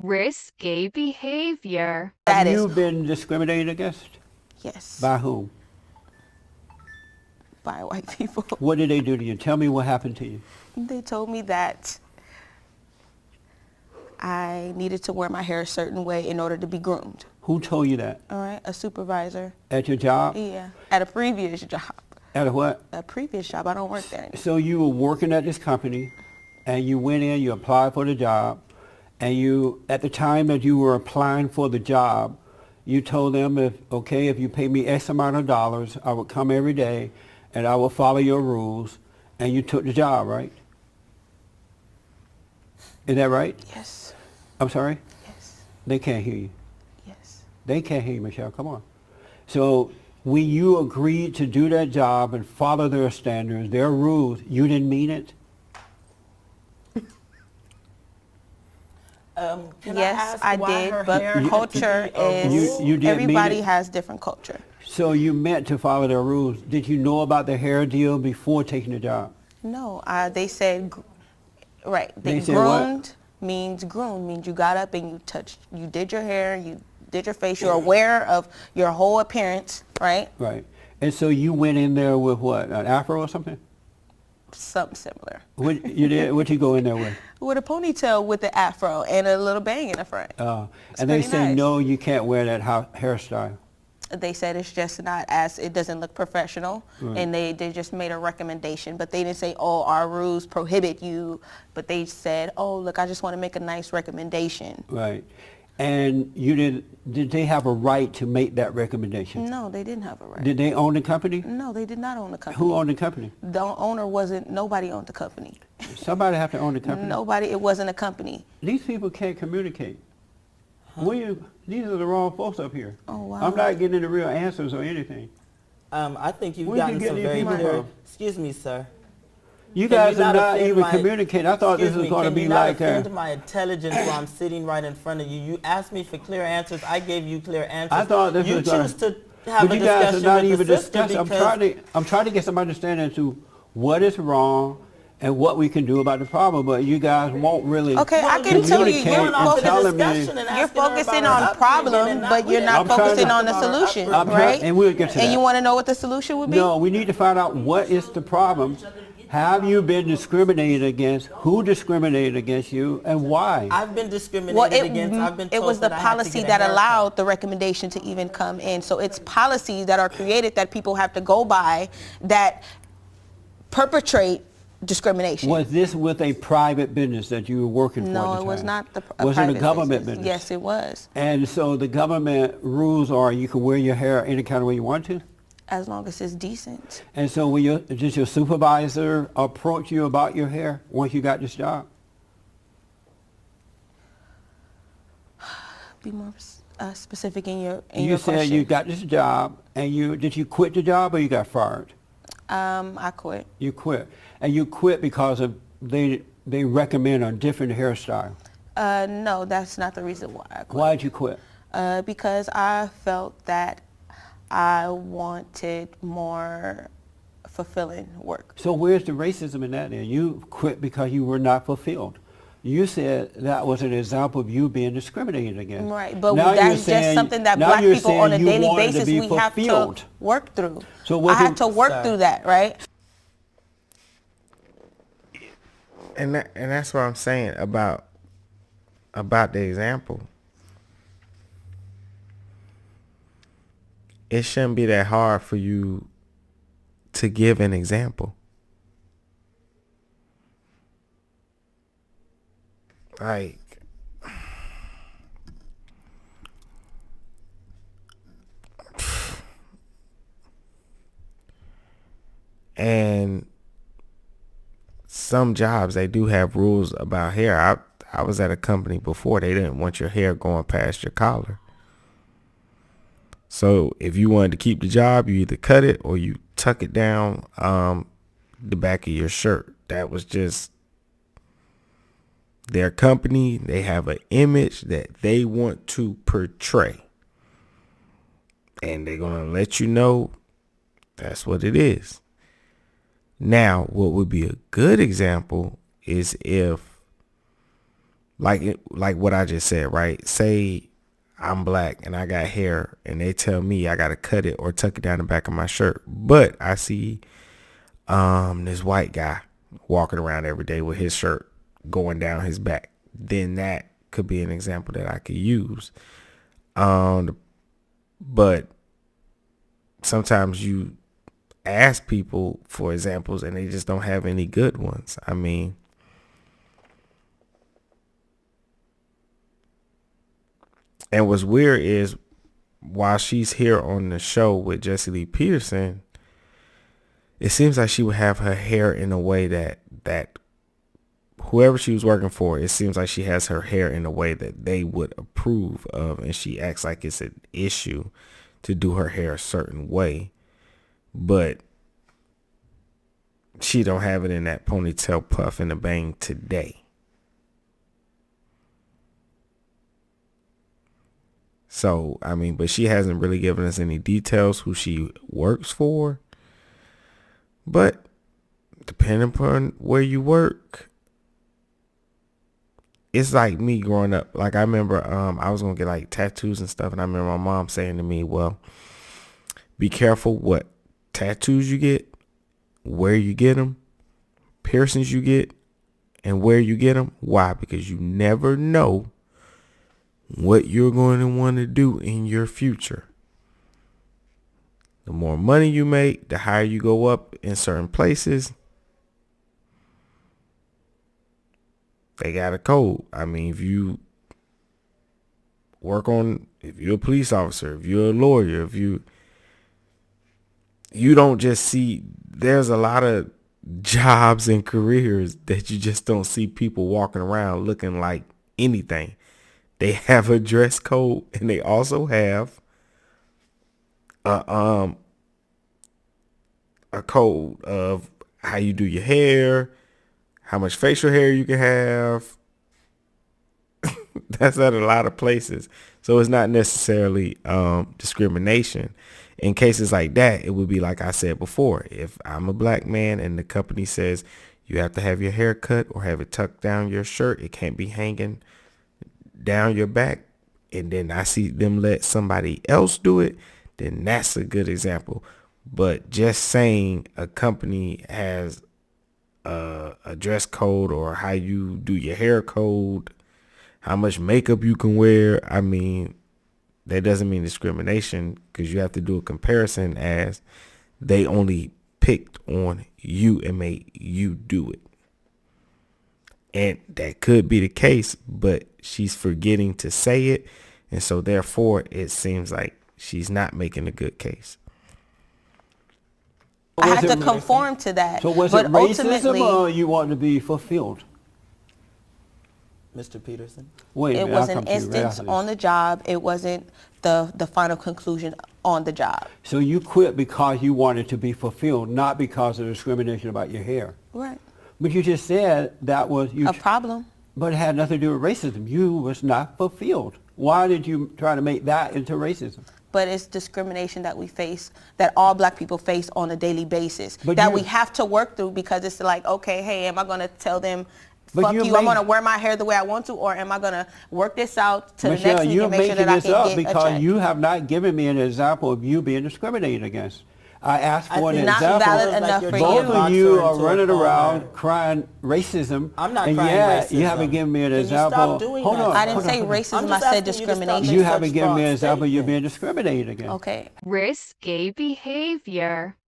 risky behavior. Have That is, you been discriminated against? yes, By whom? by white people. What did they do to you? Tell me what happened to you. They told me that I needed to wear my hair a certain way in order to be groomed. Who told you that? All right, a supervisor. At your job? Yeah, at a previous job. At a what? A previous job. I don't work there anymore. So you were working at this company, and you went in, you applied for the job, and you, at the time that you were applying for the job, you told them, if you pay me X amount of dollars, I would come every day, and I will follow your rules, and you took the job, right? Is that right? Yes. I'm sorry? Yes. They can't hear you. Yes. They can't hear you, Michelle. Come on. So when you agreed to do that job and follow their standards, their rules, you didn't mean it? Yes, I did, but culture is, You didn't mean everybody it? has different culture. So you meant to follow their rules. Did you know about the hair deal before taking the job? No, they said, right, They said what? groomed means you got up and you did your hair, you did your face, you're aware of your whole appearance, right? Right. And so you went in there with what, an afro or something? Something similar. What you did? What you go in there with? With a ponytail with the afro and a little bang in the front. It's And they pretty said, nice. no, you can't wear that hairstyle. They said it's just not it doesn't look professional, and they just made a recommendation, but they didn't say, oh, our rules prohibit you, but they said, oh, look, I just want to make a nice recommendation. Right. And did they have a right to make that recommendation? No, they didn't have a right. Did they own the company? No, they did not own the company. Who owned the company? The owner nobody owned the company. Somebody have to own the company. It wasn't a company. These people can't communicate. These are the wrong folks up here. Oh, wow. I'm not getting the real answers or anything. I think you've Where'd you gotten get some these very people clear. from? Excuse me, sir. You Can guys you are not offend even my- communicating. I thought this Excuse was me, going to can be you not like offend my intelligence while I'm sitting right in front of you? You asked me for clear answers. I gave you clear answers. I thought this you was gonna- choose to have But a you guys are discussion not with even the sister discussing. because I'm trying to get some understanding to what is wrong and what we can do about the problem. But you guys won't really. Okay, I can you tell you, keep communicate going off and of telling the me- discussion and you're asking her focusing about her on problem, upbringing and but you're we not didn't talk focusing about on the her solution, upbringing. right? And we'll get to And that. you want to know what the solution would be? No, we need to find out what is the problem. Have you been discriminated against? Who discriminated against you, and why? I've been discriminated Well, against. I've been it told was the that I had to policy get a that haircut. allowed the recommendation to even come in. So it's policies that are created that people have to go by that perpetrate discrimination. Was this with a private business that you were working for? at No, the it was time? not Was it a private government business? Yes, it was. And so the government rules are you can wear your hair any kind of way you want to? As long as it's decent. And so did your supervisor approach you about your hair once you got this job? Be more specific in your You said question. you got this job, and did you quit the job or you got fired? I quit. You quit. And you quit because of they recommend a different hairstyle. No, that's not the reason why I quit. Why'd you quit? Because I felt that I wanted more fulfilling work. So where's the racism in that then? You quit because you were not fulfilled. You said that was an example of you being discriminated against. Right, but Now you're that's just saying- something that now black you're people on a saying you daily wanted to basis be we have to fulfilled. work through. So I was had it- to work Sorry. through that, right? And that's what I'm saying about the example. It shouldn't be that hard for you to give an example. Like, and some jobs, they do have rules about hair. I was at a company before, they didn't want your hair going past your collar. So if you wanted to keep the job, you either cut it or you tuck it down the back of your shirt. That was just their company. They have an image that they want to portray. And they're going to let you know that's what it is. Now, what would be a good example is if like what I just said, right? Say I'm black and I got hair and they tell me I got to cut it or tuck it down the back of my shirt. But I see this white guy walking around every day with his shirt going down his back. Then that could be an example that I could use. But sometimes you ask people for examples and they just don't have any good ones. I mean, and what's weird is while she's here on the show with Jesse Lee Peterson, it seems like she would have her hair in a way that whoever she was working for, it seems like she has her hair in a way that they would approve of, and she acts like it's an issue to do her hair a certain way, but she don't have it in that ponytail puff and a bang today. So, I mean, but she hasn't really given us any details who she works for. But depending upon where you work, it's like me growing up. Like I remember I was going to get like tattoos and stuff. And I remember my mom saying to me, well, be careful what tattoos you get, where you get them, piercings you get, and where you get them. Why? Because you never know what you're going to want to do in your future. The more money you make, the higher you go up in certain places. They got a code. I mean, if you're a police officer, if you're a lawyer, if you don't just see, there's a lot of jobs and careers that you just don't see people walking around looking like anything. They have a dress code and they also have a code of how you do your hair, how much facial hair you can have. That's at a lot of places. So it's not necessarily discrimination. In cases like that, it would be like I said before. If I'm a black man and the company says you have to have your hair cut or have it tucked down your shirt, it can't be hanging down your back, and then I see them let somebody else do it, then that's a good example. But just saying a company has a dress code or how you do your hair code, how much makeup you can wear, I mean, that doesn't mean discrimination, because you have to do a comparison as they only picked on you and made you do it. And that could be the case, but she's forgetting to say it. And so therefore, it seems like she's not making a good case. I have to conform to that. So was but it racism ultimately, or you want to be fulfilled? Mr. Peterson? Wait a it minute, was I'll an come to you right instance after this. on the job. It wasn't the final conclusion on the job. So you quit because you wanted to be fulfilled, not because of discrimination about your hair. Right. But you just said that was A problem. But it had nothing to do with racism. You was not fulfilled. Why did you try to make that into racism? But it's discrimination that we face, that all black people face on a daily basis, But that you- we have to work through, because it's like, okay, hey, am I going to tell them, But fuck you you, I'm make- going to wear my hair the way I want to, or am I going to work this out to the Michelle, next week you're and make sure making that I this can up get a because check? you have not given me an example of you being discriminated against. I asked for an think Not example. valid enough you're for Both you. of you are Into a running corner. around crying racism. I'm not and crying yet you racism. haven't given me an Can you stop example. doing Hold that? on. I didn't hold on, say hold on. racism, I'm I just said asking you to stop discrimination. You such haven't given me an strong example you're being statements. discriminated against. Okay. Risky behavior.